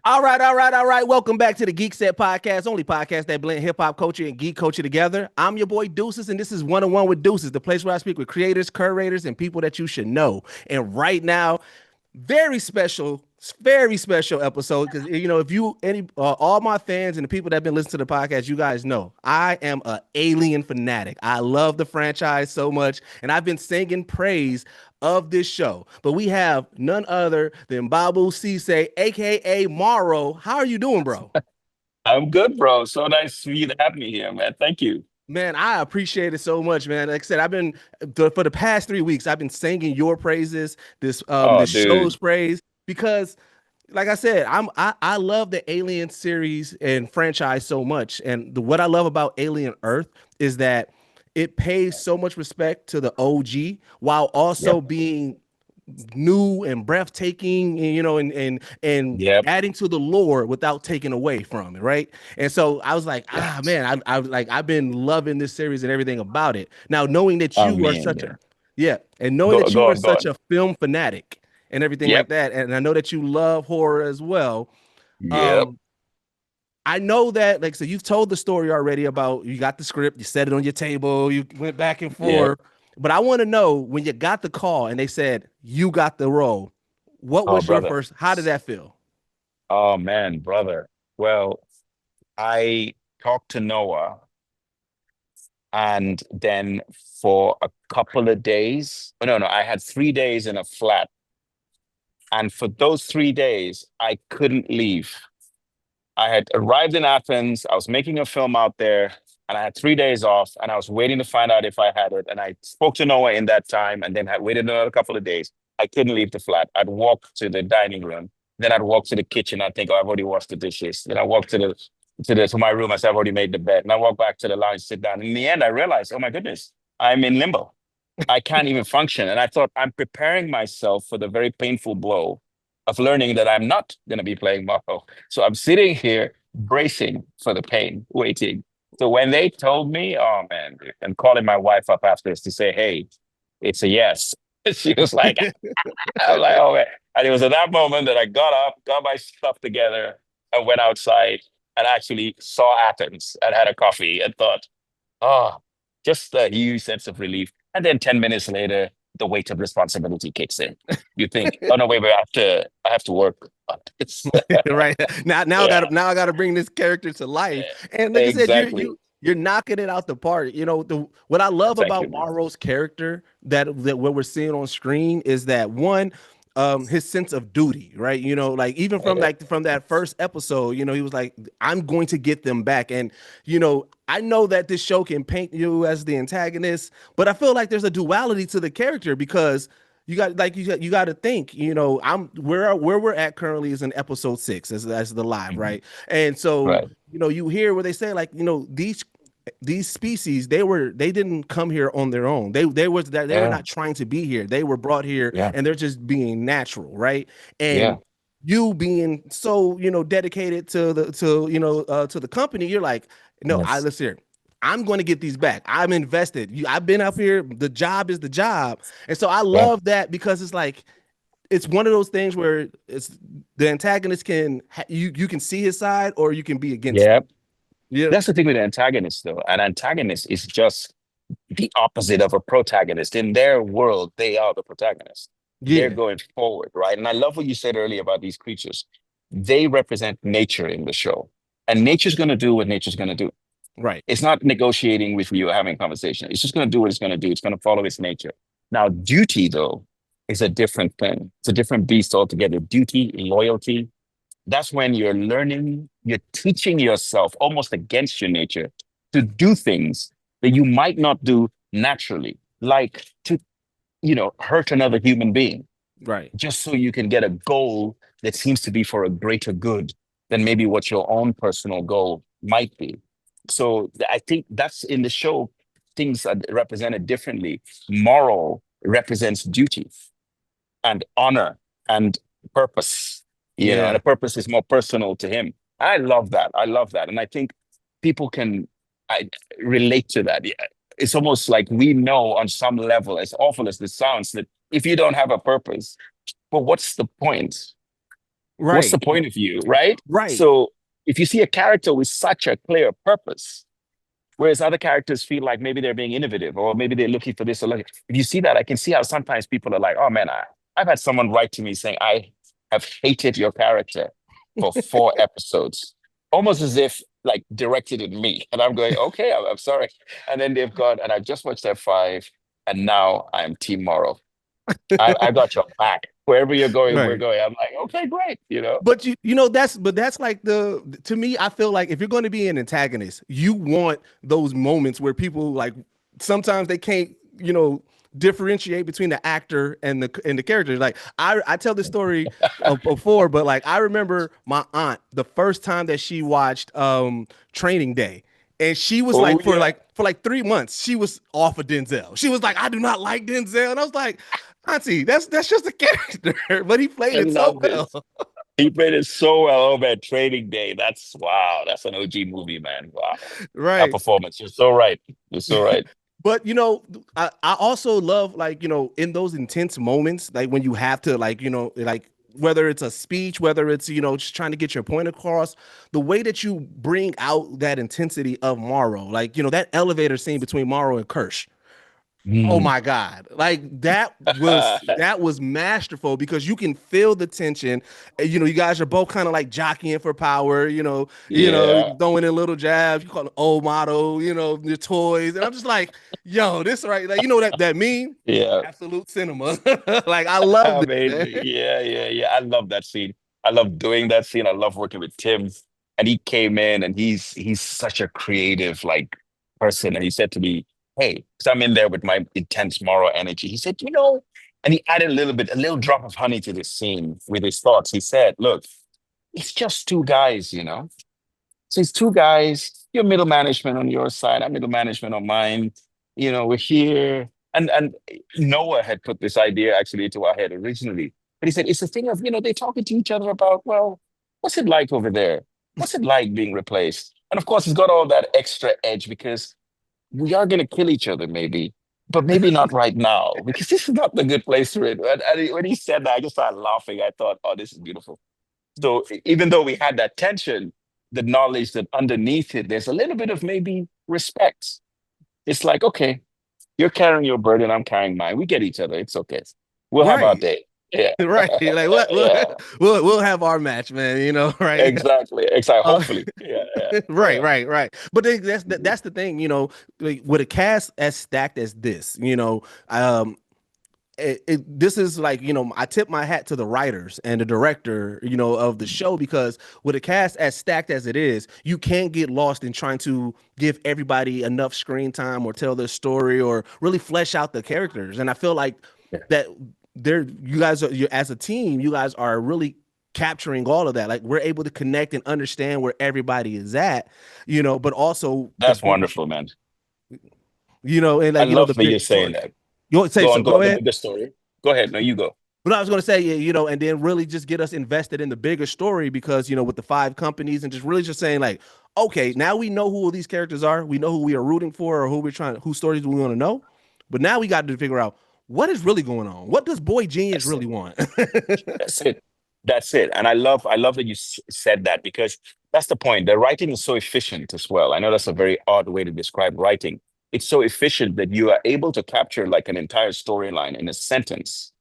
All right. Welcome back to the Geekset podcast, only podcast that blend hip hop culture and geek culture together. I'm your boy Deuces, and this is One on One with Deuces, the place where I speak with creators, curators, and people that you should know. And right now, very special, very special episode because if you any all my fans and the people that have been listening to the podcast, you guys know I am a Alien fanatic. I love the franchise so much, and I've been singing praise of this show. But we have none other than Babou Ceesay, aka Morrow. How are you doing, bro? I'm good, bro. So nice for you to have me here, man. Thank you. Man, I appreciate it so much, man. Like I said, I've been for the past 3 weeks, I've been singing your praises, Oh, this show's dude. praise, because like I said, I love the Alien series and franchise so much. And what I love about Alien Earth is that it pays so much respect to the OG while also Yep. being new and breathtaking, and Yep. adding to the lore without taking away from it, right? And so I was like, Yes. man, I've been loving this series and everything about it. Now knowing that I you are mean, such a yeah. yeah, and knowing Go that you go are on, go such on. a film fanatic and everything like Yep. that, and I know that you love horror as well. Yep. Um, I know that, like, so you've told the story already about you got the script, you set it on your table, you went back and Yep. forth. But I want to know when you got the call and they said you got the role, what Oh, was your brother. first? How did that feel? Oh man, brother. Well, I talked to Noah and then for a couple of days. Oh, no, I had 3 days in a flat. And for those 3 days, I couldn't leave. I had arrived in Athens. I was making a film out there, and I had 3 days off, and I was waiting to find out if I had it. And I spoke to Noah in that time, and then had waited another couple of days. I couldn't leave the flat. I'd walk to the dining room, then I'd walk to the kitchen. I'd think, oh, I've already washed the dishes. Then I walk to my room. I said, I've already made the bed, and I walk back to the lounge, sit down. In the end, I realized, oh my goodness, I'm in limbo. I can't even function. And I thought I'm preparing myself for the very painful blow of learning that I'm not going to be playing Morrow. So I'm sitting here bracing for the pain, waiting. So when they told me, oh man, and calling my wife up after this to say, hey, it's a yes. She was like, I was like, oh man. And it was at that moment that I got up, got my stuff together, and went outside and actually saw Athens and had a coffee and thought, oh, just a huge sense of relief. And then 10 minutes later, the weight of responsibility kicks in. You think, oh no, wait, I have to work. But it's Right now, I yeah, got now I got to bring this character to life. And like I said, exactly. you're knocking it out the park. What I love Thank about you, man. Morrow's character that what we're seeing on screen is that one, his sense of duty, right? Like even from Uh, from that first episode, he was like, I'm going to get them back. And I know that this show can paint you as the antagonist, but I feel like there's a duality to the character because you got to think, I'm where we're at currently is in episode 6 as the live, mhm. right? And so, Right. you hear where they say, like, these species, they didn't come here on their own. They were Yeah. not trying to be here. They were brought here Yeah. and they're just being natural, right? And Yeah. you being so, dedicated to the company, you're like, no, Yes. let's hear. I'm going to get these back. I'm invested. I've been up here. The job is the job. And so I Yeah. love that because it's like it's one of those things where it's the antagonist you can see his side or you can be against Yeah. him. Yeah. That's the thing with the antagonist, though. An antagonist is just the opposite of a protagonist. In their world, they are the protagonist. They're Yeah. going forward, right? And I love what you said earlier about these creatures. They represent nature in the show, and nature's going to do what nature's going to do. Right. It's not negotiating with you or having conversation. It's just going to do what it's going to do. It's going to follow its nature. Now, duty, though, is a different thing. It's a different beast altogether. Duty, loyalty, that's when you're learning, you're teaching yourself almost against your nature to do things that you might not do naturally, like to, hurt another human being Right. just so you can get a goal that seems to be for a greater good than maybe what your own personal goal might be. So I think that's in the show, things are represented differently. Moral represents duty and honor and purpose, and Yeah. a purpose is more personal to him. I love that. I love that. And I think people can I, relate to that. Yeah. It's almost like we know on some level, as awful as this sounds, that if you don't have a purpose, well, what's the point? What's the Right. point of you, right? Right. So if you see a character with such a clear purpose, whereas other characters feel like maybe they're being innovative or maybe they're looking for this or like, if you see that, I can see how sometimes people are like, oh man, I've had someone write to me saying, I have hated your character for 4 episodes, almost as if like directed at me. And I'm going, okay, I'm sorry. And then they've gone, and I just watched that 5, and now I'm Team Morrow. I got your back. Wherever you're going, we're Right. going. I'm like, okay, great, you know? But you know that's like the to me I feel like if you're going to be an antagonist, you want those moments where people like sometimes they can't, differentiate between the actor and the character. Like I tell this story before, but like I remember my aunt the first time that she watched Training Day. And she was Oh like yeah. for like 3 months, she was off of Denzel. She was like, I do not like Denzel. And I was like, Auntie, that's just a character, but he played I it so love well. this. He played it so well over at Training Day. That's wow. That's an OG movie, man. Wow. That Right. performance. You're so right. You're so right. But I also love like, in those intense moments, like when you have to like, like whether it's a speech, whether it's, just trying to get your point across, the way that you bring out that intensity of Morrow, like, that elevator scene between Morrow and Kirsch. Oh Mm. my God. Like that was masterful because you can feel the tension. You guys are both kind of like jockeying for power, Yeah. throwing in little jabs, you call it old motto, your toys. And I'm just like, yo, this right. Like, that meme? Yeah. Absolute cinema. Like I love this, man. Amazing. Yeah, yeah, yeah. I love that scene. I love doing that scene. I love working with Tim. And he came in and he's such a creative like person. And he said to me, hey, because I'm in there with my intense moral energy. He said, and he added a little drop of honey to this scene with his thoughts. He said, look, it's just two guys. So it's two guys, you're middle management on your side, I'm middle management on mine. We're here. And Noah had put this idea actually into our head originally. But he said it's a thing of, they're talking to each other about, well, what's it like over there? What's it like being replaced? And of course, it's got all that extra edge because we are going to kill each other, maybe, but maybe not right now, because this is not the good place for it. And when he said that, I just started laughing. I thought, oh, this is beautiful. So even though we had that tension, the knowledge that underneath it, there's a little bit of maybe respect. It's like, okay, you're carrying your burden, I'm carrying mine. We get each other. It's okay. We'll have our Right. day. Yeah. Right. Like what Yeah. we'll have our match, man, right? Exactly. Exactly. Uh, Hopefully. Yeah. Yeah. right, Yeah. right, right. But then that's the thing, like with a cast as stacked as this, um, this is like, I tip my hat to the writers and the director, of the show because with a cast as stacked as it is, you can't get lost in trying to give everybody enough screen time or tell their story or really flesh out the characters. And I feel like Yeah. that you guys are as a team, you guys are really capturing all of that. Like we're able to connect and understand where everybody is at, but also the That's bigger, wonderful, man. and I like, love the that you're bigger saying story. that. You want to say Go so? on, go Go on. The ahead. bigger story. Go ahead. No, you go. But I was going to say, yeah, and then really just get us invested in the bigger story because, with the 5 companies and just really just saying like, okay, now we know who these characters are. We know who we are rooting for or whose stories we want to know. But now we got to figure out what is really going on. What does Boy Genius That's really it. want? That's it. That's it. And I love that you said that because that's the point. The writing is so efficient as well. I know that's a very odd way to describe writing. It's so efficient that you are able to capture like an entire storyline in a sentence.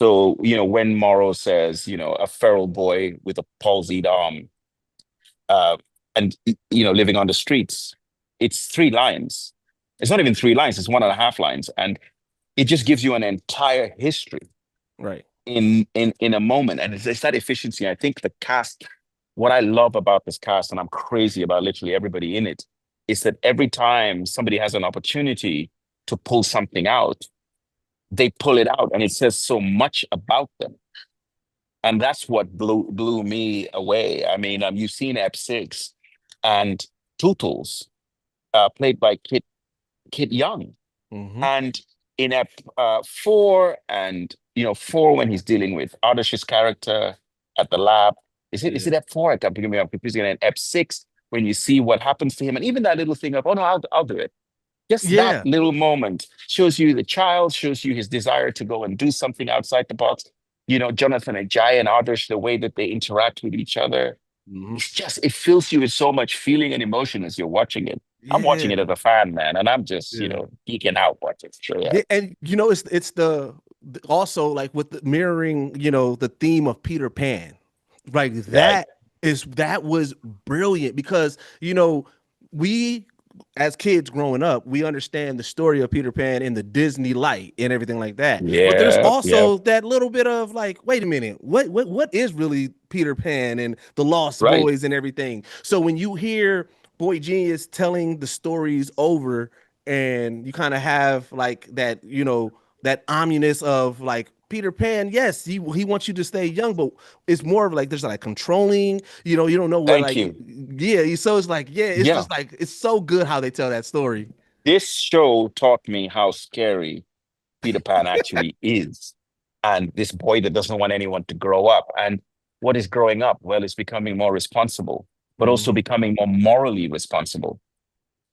So, when Morrow says, a feral boy with a palsied arm, uh, and living on the streets, it's 3 lines. It's not even 3 lines, it's 1.5 lines. And it just gives you an entire history Right. in a moment. And it's that efficiency. I think the cast, what I love about this cast, and I'm crazy about literally everybody in it, is that every time somebody has an opportunity to pull something out, they pull it out, and it says so much about them. And that's what blew me away. I mean, you've seen Ep 6 and Tootles, played by Kit Young. Mm-hmm. And in Ep 4, and 4 when he's dealing with Ardesh's character at the lab. Is Yeah. it Ep 4? I'm confusing it. And Ep 6, when you see what happens to him, and even that little thing of, oh no, I'll do it. Just that Yeah. little moment shows you the child, shows you his desire to go and do something outside the box. Jonathan and Jai and others, the way that they interact with each other. Mhm. It's just, it fills you with so much feeling and emotion as you're watching it. I'm watching it Yeah. as a fan, man, and I'm just, Yeah. geeking out watching. So yeah. Yeah, and it's also like with the mirroring, the theme of Peter Pan. Like Right. that was brilliant because we as kids growing up, we understand the story of Peter Pan in the Disney light and everything like that. But there's Yeah, yeah. also that little bit of like, wait a minute, what is really Peter Pan and the Lost Right. Boys and everything? So when you hear Boy Genius telling the stories over and you kind of have like that, that ominous of like Peter Pan, yes, he wants you to stay young, but it's more of like there's like controlling, you don't know what Thank like you. yeah, so it's like yeah, it's Yeah. just like it's so good how they tell that story. This show taught me how scary Peter Pan actually is. And this boy that doesn't want anyone to grow up. And what is growing up? Well, it's becoming more responsible, but also Mhm. becoming more morally responsible.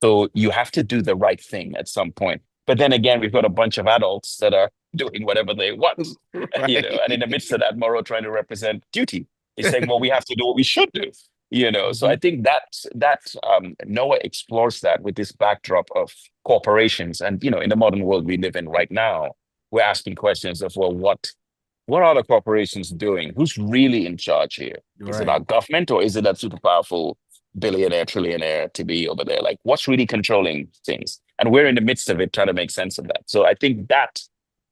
So you have to do the right thing at some point. But then again, we've got a bunch of adults that are doing whatever they want, and in the Right. midst of that, Morrow trying to represent duty is saying, well, we have to do what we should do. So I Mhm. think that Noah explores that with this backdrop of corporations. And, in the modern world we live in right now, we're asking questions of, well, what are the corporations doing? Who's really in charge here? Is it Right. our government or is it that super powerful billionaire, trillionaire to be over there? Like, what's really controlling things? And we're in the midst of it, trying to make sense of that. So I think that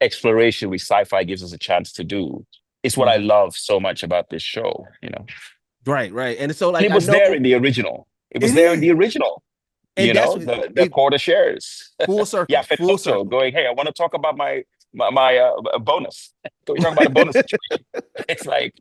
exploration with sci-fi gives us a chance to do is what I Mhm. love so much about this show. Right, right. And so And like it I was know there in the original. It was it there in the is. original. And that's what The it quarter shares. full Yeah, circle, full Fetoto circle. going, hey, I want to talk about my bonus. Can we talk about a bonus situation? It's like,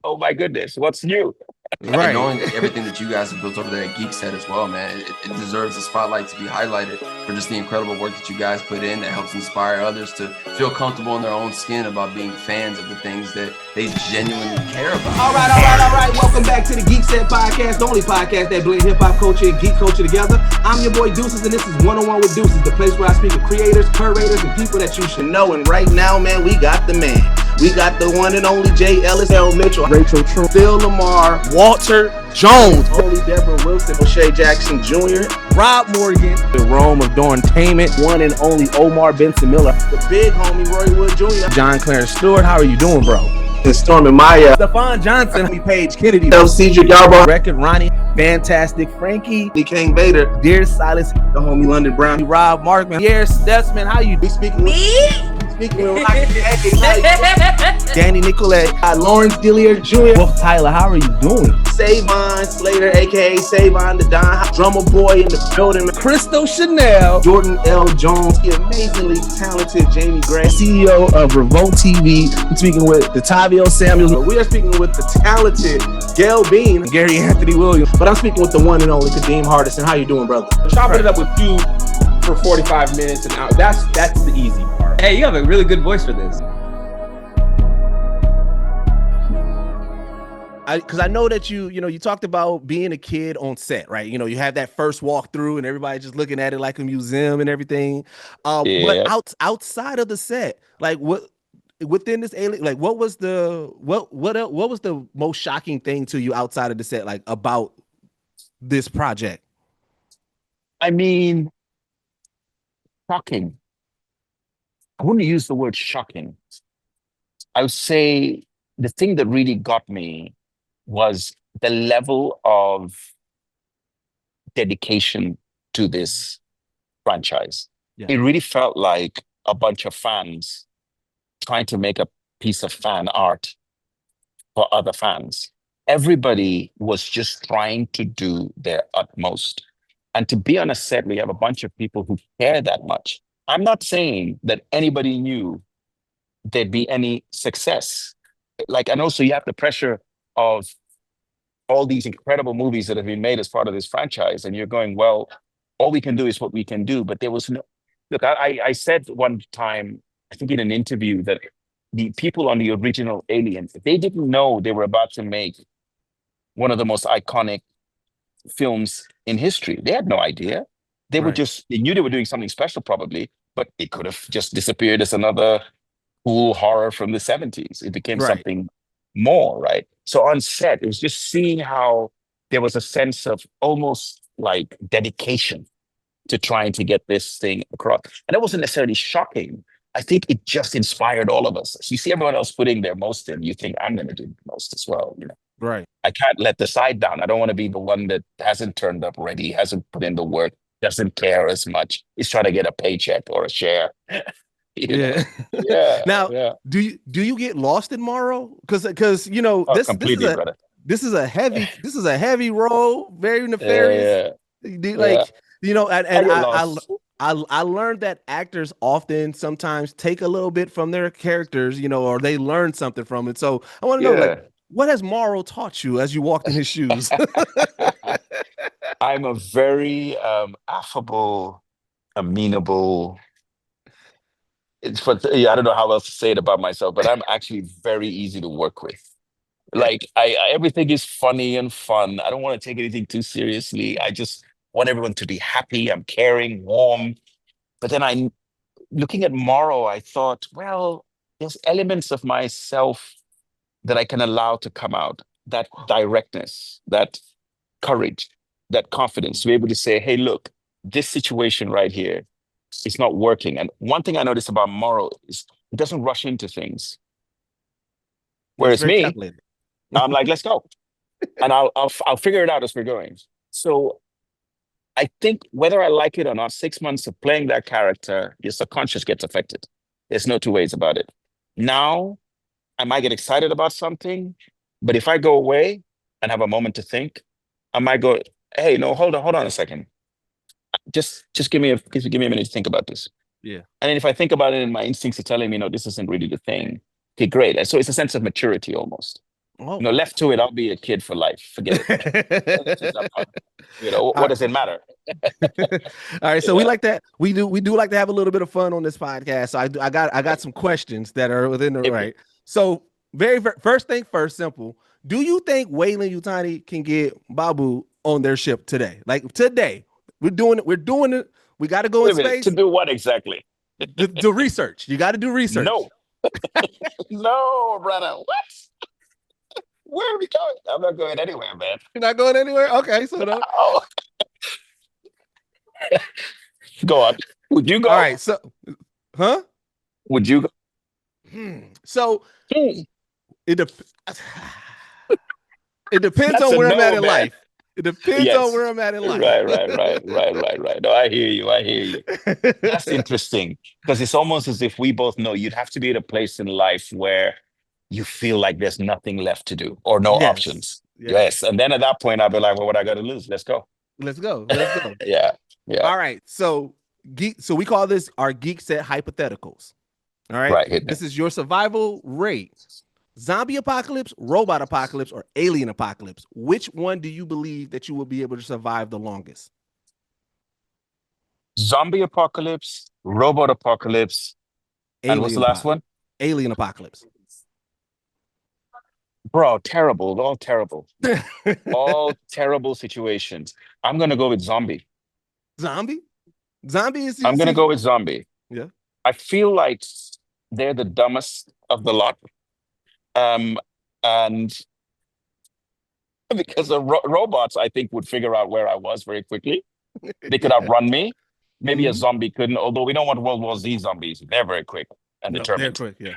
oh my goodness, what's new? And Right. knowing everything that you guys have built over there at Geekset as well, man, it deserves a spotlight to be highlighted for just the incredible work that you guys put in that helps inspire others to feel comfortable in their own skin about being fans of the things that they genuinely care about. All right, all right, all right. Welcome back to the Geekset podcast, the only podcast that blend hip hop culture and geek culture together. I'm your boy Deuces, and this is 101 with Deuces, the place where I speak with creators, curators, and people that you should know. And right now, man, we got the man. We got the one and only Jay Ellis, L. Mitchell, Rachel True, Phil Lamar, Walter Jones, Holy Deborah Wilson, O'Shea Jackson Jr., Rob Morgan, the Rome of Dorntainment, one and only Omar Benson Miller, the big homie Roy Wood Jr., John Clarence Stewart. How are you doing, bro? And Stormy Maya, Stephon Johnson, Paige Kennedy, Cedric Garbo, Record Ronnie, Fantastic Frankie, Lee King Vader, Dear Silence, the homie London Brown, Rob Markman, Pierre Stutzman. How you? We speaking with speaking with Rocky, Danny Nicolette, Lawrence Dillier Jr., Wolf Tyler. How are you doing? Savon Slater, aka Savon the Don, drummer boy in the building, Crystal Chanel, Jordan L. Jones, the amazingly talented Jamie Gray, CEO of Revolt TV. I'm speaking with Detavio Samuels. We are speaking with the talented Gail Bean, Gary Anthony Williams. But I'm speaking with the one and only Kadeem Hardison. How you doing, brother? Chopping it up with you for 45 minutes and out. That's the easy part. Hey, you have a really good voice for this. Because I know that you talked about being a kid on set, right? You have that first walkthrough and everybody just looking at it like a museum and everything. But Yeah. outside of the set, like what within this alien, like what was the most shocking thing to you outside of the set, like about this project? I mean, shocking. I wouldn't use the word shocking. I would say the thing that really got me was the level of dedication to this franchise. Yeah. It really felt like a bunch of fans trying to make a piece of fan art for other fans. Everybody was just trying to do their utmost. And to be on a set where you have a bunch of people who care that much, I'm not saying that anybody knew there'd be any success. Like, and also you have the pressure of all these incredible movies that have been made as part of this franchise. And you're going, well, all we can do is what we can do. But there was no, look, I said one time, I think in an interview, that the people on the original Aliens, they didn't know they were about to make one of the most iconic films in history. They had no idea. They were Right. they knew they were doing something special probably, but it could have just disappeared as another cool horror from the 70s. It became Right. something more, right? So on set, it was just seeing how there was a sense of almost like dedication to trying to get this thing across. And that wasn't necessarily shocking. I think it just inspired all of us. So you see everyone else putting their most in, you think, I'm going to do the most as well. You know, Right. I can't let the side down. I don't want to be the one that hasn't turned up ready, hasn't put in the work, doesn't care as much. Is trying to get a paycheck or a share. You know? Yeah. Yeah, Now, yeah. do you get lost in Morrow? Because you know Oh, this is completely, a brother. this is a heavy role, very nefarious. Yeah, yeah. Like you know, I and get lost. I learned that actors often sometimes take a little bit from their characters, you know, or they learn something from it. So I want to know, like, Yeah. what has Morrow taught you as you walked in his shoes? I'm a very affable, amenable. Yeah, I don't know how else to say it about myself, but I'm actually very easy to work with. Like everything is funny and fun. I don't want to take anything too seriously. I just want everyone to be happy. I'm caring, warm. But then looking at Morrow, I thought, well, there's elements of myself that I can allow to come out. That directness, that courage, that confidence to be able to say, hey, look, this situation right here is not working. And one thing I noticed about Morrow is it doesn't rush into things. It's Whereas very me, calculated. I'm like, let's go. And I'll figure it out as we're going. So I think whether I like it or not, 6 months of playing that character, your subconscious gets affected. There's no two ways about it. Now I might get excited about something, but if I go away and have a moment to think, I might go, hey, no, hold on a second. Just give me a minute to think about this. Yeah. And then if I think about it and my instincts are telling me, no, this isn't really the thing. Okay, great. And so it's a sense of maturity almost. Oh. You know, left to it, I'll be a kid for life. Forget it. Let's just have fun. You know, All what does it matter? All right, so we Yeah. like that. We do like to have a little bit of fun on this podcast. So I got some questions that are within the Hit me. right. So first thing first, simple. Do you think Wayland Utani can get Babou on their ship today? Like today, we're doing it. We're doing it. We got to go Wait in a minute. To space. do what exactly? The research. You got to do research. No. No, brother. What? Where are we going? I'm not going anywhere, man. You're not going anywhere. Okay, so no. Oh, go on. Would you All go? right, so huh? Would you go? So Hmm. it dep- it depends That's on a where I'm at no, in man. life. It depends on Yes. where I'm at in life. Right. No, I hear you. I hear you. That's interesting because it's almost as if we both know you'd have to be at a place in life where you feel like there's nothing left to do or no Yes. options. Yes. Yes. And then at that point, I'll be like, well, what I got to lose? Let's go. Let's go. Let's go. Yeah. Yeah. All right. So we call this our Geekset hypotheticals. All right. Right. Hit me. This is your survival rate. Zombie apocalypse, robot apocalypse, or alien apocalypse. Which one do you believe that you will be able to survive the longest? Zombie apocalypse, robot apocalypse, and what's the last one? Alien apocalypse. Bro, terrible. All terrible. All terrible situations. I'm gonna go with zombie. Zombie? Zombie is I'm gonna go with zombie. Yeah. I feel like they're the dumbest of the lot. And because the robots, I think, would figure out where I was very quickly. They could outrun me. Maybe a zombie couldn't, although we don't want World War Z zombies. They're very quick and determined. They're quick, yeah.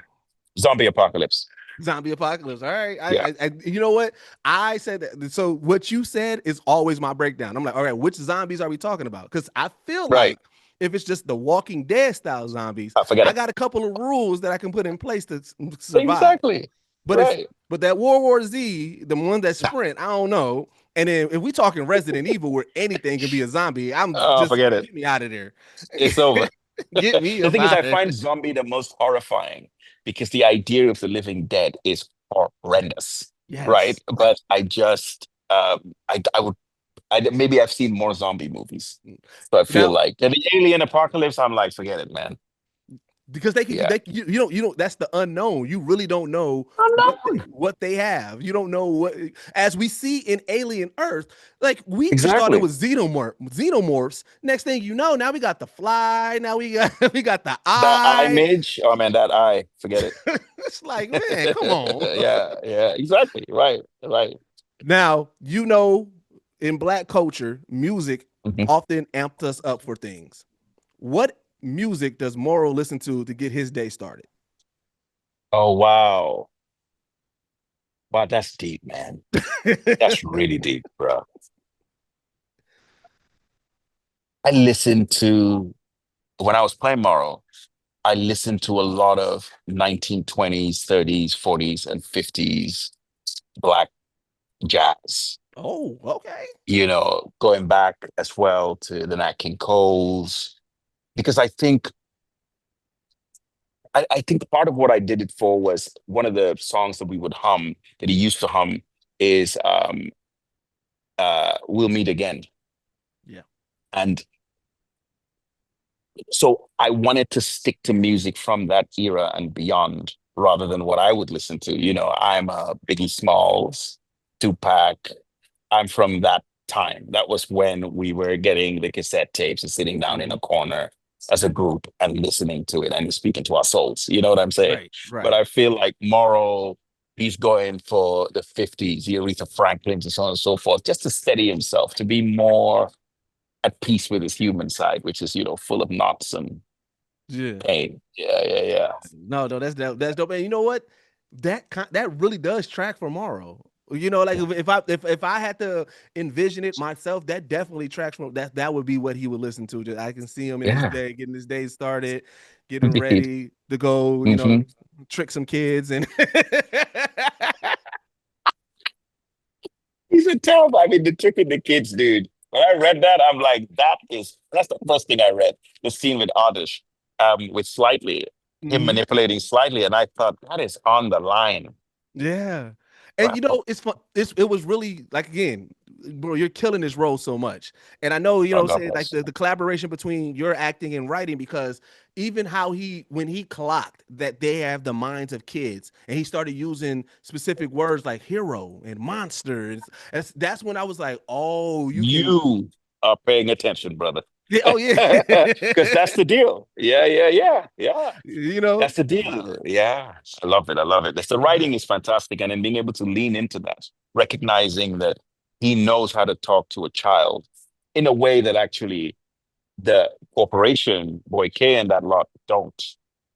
Zombie apocalypse. Zombie apocalypse. All right. Yeah. You know what? I said that. So what you said is always my breakdown. I'm like, all right, which zombies are we talking about? Because I feel like if it's just the Walking Dead style zombies, I got a couple of rules that I can put in place to survive. Exactly. But but that World War Z, the one that sprint, I don't know. And then if we talking Resident Evil, where anything can be a zombie, forget it. Get me out of there. It's over. Get me. The thing is, I find zombie the most horrifying because the idea of the living dead is horrendous, right? But I just, maybe I've seen more zombie movies, so I feel like and the alien apocalypse. I'm like, forget it, man. because they can Yeah. you don't that's the unknown. You really don't know what they have. You don't know what, as we see in Alien Earth, like we just thought it Exactly. was xenomorphs. Next thing you know, now we got the fly, now we got we got the The eye. image. Oh man, that eye. Forget it. It's like, man, come on. Yeah, exactly. Right. Now, in Black culture, music Mhm. often amps us up for things. What music does Morrow listen to get his day started? Oh wow. Wow, that's deep, man. That's really deep, bro. I listened to when I was playing Morrow, I listened to a lot of 1920s, 30s, 40s, and 50s black jazz. Oh, okay. Going back as well to the Nat King Coles, because I think part of what I did it for was one of the songs that we would hum, that he used to hum, is We'll Meet Again. Yeah. And so I wanted to stick to music from that era and beyond rather than what I would listen to. I'm a Biggie Smalls, Tupac. I'm from that time. That was when we were getting the cassette tapes and sitting down in a corner as a group and listening to it and speaking to our souls. You know what I'm saying? But Right. I feel like Morrow, he's going for the 50s, the Aretha Franklins and so on and so forth, just to steady himself, to be more at peace with his human side, which is, full of knots and Yeah. pain. Yeah. No, that's dope. And you know what? That really does track for Morrow. Like if I had to envision it myself, that definitely tracks from that would be what he would listen to. I can see him in his Yeah. day, getting his day started, getting Indeed. ready to go, Mhm. trick some kids and He's a terrible. I mean, the trick in the kids, dude. When I read that, I'm like, that's the first thing I read. The scene with Oddish, with Slightly, him Mhm. manipulating Slightly, and I thought that is on the line. Yeah. And Wow. it's fun. It was really like, again, bro, you're killing this role so much. And I know, Oh, God saying like bless. the collaboration between your acting and writing, because even how when he clocked that they have the minds of kids and he started using specific words like hero and monsters, that's when I was like, oh, you can. You are paying attention, brother. Yeah, oh yeah. Because that's the deal. Yeah. you know, That's the deal. Yeah. I love it. The writing is fantastic. And then being able to lean into that, recognizing that he knows how to talk to a child in a way that actually the corporation, Boy K and that lot don't.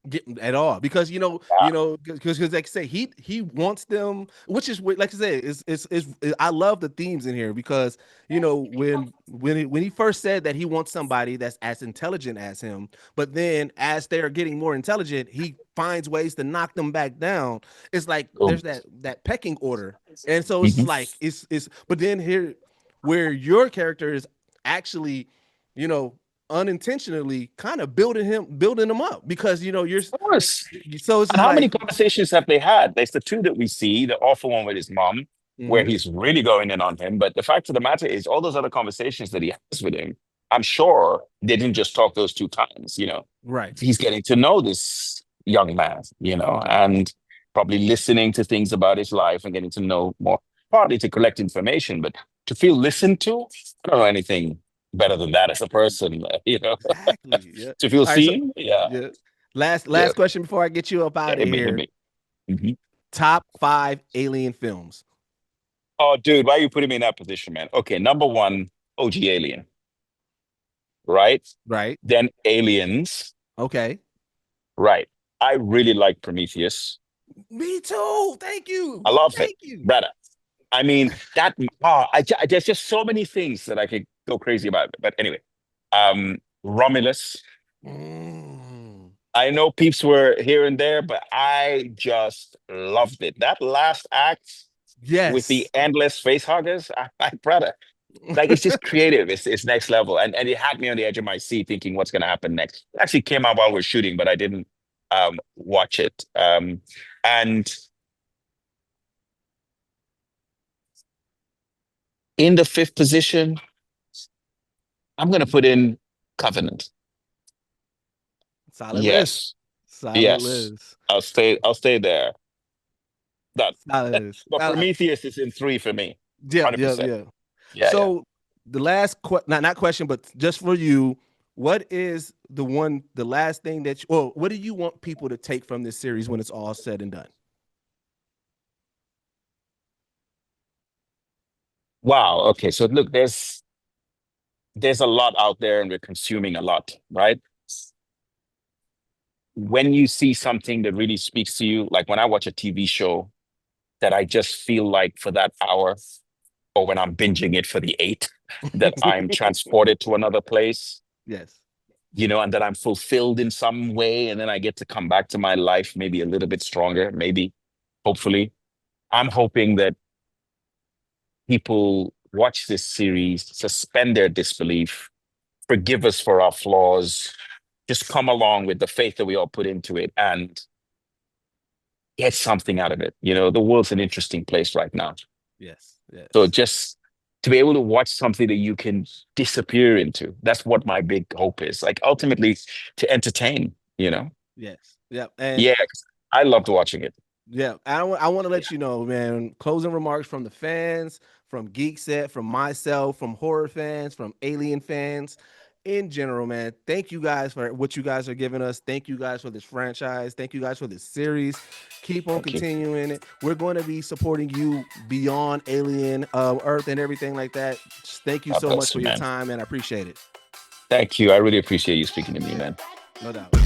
get at all, because Yeah. because like I say, he wants them, which is like I said, I love the themes in here, because when he first said that he wants somebody that's as intelligent as him, but then as they're getting more intelligent, he finds ways to knock them back down. It's like Oh, there's that pecking order, and so it's mhm. like it's but then here, where your character is actually, you know unintentionally kind of building him up, because you're Of course. so it's And just how many like. conversations have they had? There's the two that we see, the awful one with his mom, where Mhm. he's really going in on him. But the fact of the matter is, all those other conversations that he has with him, I'm sure they didn't just talk those two times. Right. He's getting to know this young man, and probably listening to things about his life and getting to know more, partly to collect information, but to feel listened to. I don't know anything better than that as a person, Exactly. Yeah. to feel All right. So seen. Yeah. yeah. Last Yeah. question before I get you up Yeah. out of Hit here. me. Mhm. Top 5 alien films. Oh, dude, why are you putting me in that position, man? Okay, number one, OG Alien, right? Right. Then Aliens, Okay. right? I really like Prometheus. Me too. Thank you. I love it, Thank you. brother. I mean, there's just so many things that I could go crazy about. But anyway, Romulus. Mm. I know peeps were here and there, but I just loved it. That last act with the Yes. endless face huggers, brother. Like it's just creative. It's next level, and it had me on the edge of my seat, thinking what's going to happen next. It actually came out while we're shooting, but I didn't watch it. And in the fifth position, I'm going to put in Covenant. Solid list. Yes, Silent Liz. I'll stay there. That, Silent Liz. but Prometheus is in 3 for me. Yeah, 100%. yeah. So the last not question, but just for you, what is the last thing that what do you want people to take from this series when it's all said and done? Wow. Okay. So look, there's a lot out there and we're consuming a lot, right? When you see something that really speaks to you, like when I watch a TV show that I just feel like for that hour, or when I'm binging it for the 8, that I'm transported to another place. Yes. And that I'm fulfilled in some way. And then I get to come back to my life, maybe a little bit stronger, maybe, hopefully. I'm hoping that people watch this series, suspend their disbelief, forgive us for our flaws, just come along with the faith that we all put into it and get something out of it. The world's an interesting place right now. Yes. So just to be able to watch something that you can disappear into, that's what my big hope is. Like ultimately to entertain, Yes. Yeah. And yeah, I loved watching it. Yeah, I want to let you know, man. Closing remarks from the fans, from Geekset, from myself, from horror fans, from alien fans, in general, man. Thank you guys for what you guys are giving us. Thank you guys for this franchise. Thank you guys for this series. Keep on continuing it. We're going to be supporting you beyond Alien Earth and everything like that. Just thank you so much for your time, and I appreciate it. Thank you. I really appreciate you speaking to me, man. No doubt.